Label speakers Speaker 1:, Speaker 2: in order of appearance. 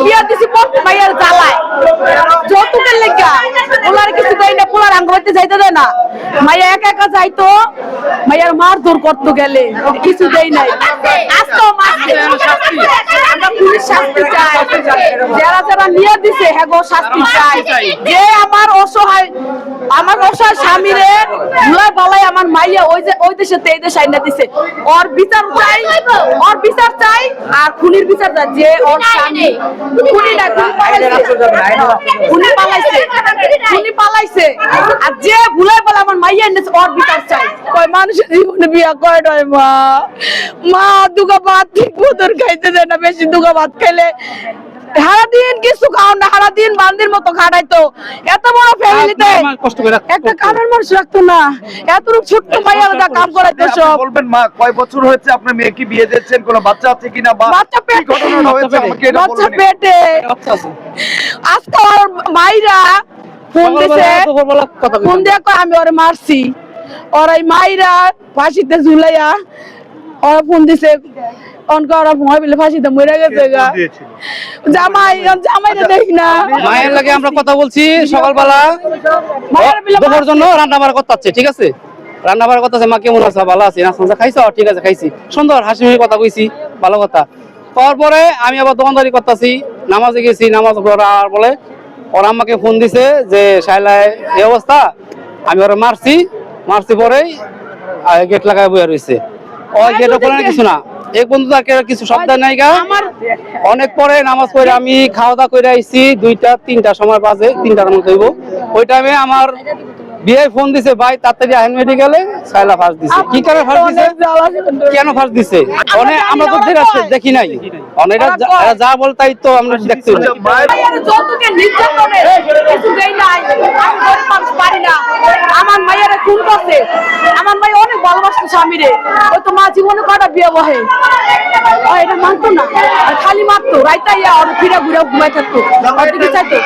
Speaker 1: বিয়া দিছি পড়তে মাইয়ার জ্বালায় যৌতুকের লেগা ওলার কিছু দেয় না, পোলার আঙ্গবাইতে যাইতে দেয় না। মাইয়া একা একা যাইতো, মাইয়ার মারধর করতো গেলে কিছু দেয় নাই। আজকেও মারছে। আমরা পুলিশ শাস্তি চাই, যারা যারা নিয়ে দিছে হ্যাঁ গো শাস্তি চাই। যে আমার অসহায় স্বামীরে ভুলাই বলাই আমার মাইয়া ওই দেশে এই দেশে আইনা দিছে, ওর বিচার চাই, ওর বিচার চাই। আর খুনির বিচার চাই, যে ওর স্বামী খুনি পালাইছে আর যে ভুলাই বলে আমার মাইয়া এনেছে ওর বিচার চাই। কয় মানুষের জীবনে বিয়া করে নয় মা, মা দুগা ভাত ঠিক মতন খাইতে দেয় না, বেশি দুগা ভাত খাইলে সারাদিন কিছু খাও না, সারাদিন বান্দির মতো খাটাইতো। এত বড় ফ্যামিলিতে একটা কামের মানুষ রাখতো না, এত ছোট্ট মাইয়ার কাম করাইতো সব।
Speaker 2: বলবেন মা কয় বছর হয়েছে আপনার মেয়েকে বিয়ে দিচ্ছেন, কোনো বাচ্চা আছে কিনা, বা
Speaker 1: বাচ্চা পেটে,
Speaker 2: ঘটনা হয়েছে আমাকে এটা
Speaker 1: বাচ্চা
Speaker 2: বলবেন।
Speaker 1: পেটে। আজকে ওর মাইরা ফোন দিছে, ফোন দিয়ে কয় আমি ওরে মারছি। ওর এই মাইরা ফাঁসিতে ঝুলাইয়া ওরা ফোন দিছে, ওরা ভয় পেলে ফাঁসিতে মরে গেছে গা। জামাইরা দেখি না,
Speaker 3: মায়ের লাগে আমরা কথা বলছি সকালবেলা দুপুরের জন্য রান্না বাড়া করতে, ঠিক আছে? রান্না বাড়া করতেছে, মা কেমন আছে, ভালো আছি, না খাইছো? ঠিক আছে খাইছি, সুন্দর হাসি মুখে কথা কইছি, ভালো কথা। তারপরে আমি আবার দোকানদারি করতেছি, নামাজে গেছি, নামাজ পড়ার বলে ওরা আমাকে ফোন দিছে যে শাইলায় এই অবস্থা, আমি ওরা মারছি পরেই গেট লাগায় বইয়া রয়েছে। ওই গেট ওপরে কিছু না, এক বন্ধু তার কিছু শব্দ নাই গা। অনেক পরে নামাজ পড়ে আমি খাওয়া দাওয়া করে আইছি, 2টা-3টার সময় বাজে, 3টার মতো হইব। ওই টাইমে আমার বিয়ে ফোন দিছে, ভাই তাড়াতাড়ি আহেন মেডিকেলে, শাইলা ফাঁস দিছে। কি কারণে ফাঁস দিছে, কেন ফাঁস দিছে অনেক আমরা তো দেখি নাই, অনেক যা বল তাই তো আমরা দেখছি।
Speaker 1: আমার মায়ের খুন করছে, আমার মাই অনেক ভালোবাসতো স্বামীরে, ওই তো মা জীবনে কটা বিয়ে বহে, এটা মানতো না, খালি মারতো রাইতাইয়া, ফিরা ঘুরে ঘুমাই থাকতো, চাইতো।